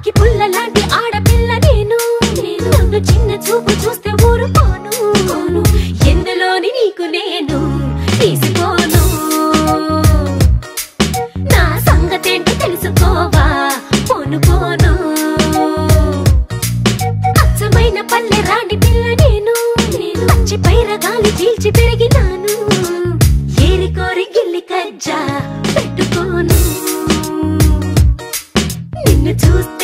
అక్కి పుల్ల లాంటి ఆడపిల్ల నేను నన్ను చిన్న చూపు చూస్తే ఊరుకోను ఎందులోని నీకు నేను తీసుకోను నా సంగతేంటో తెలుసుకోవా పోను పోను అచ్చమైన పల్లె రాణి పిల్ల నేను పచ్చి పైరగాలి చీల్చి పెరిగినాను ఏరి కోరి గిల్లి కజ్జా పెట్టుకోను నిన్ను చూస్తే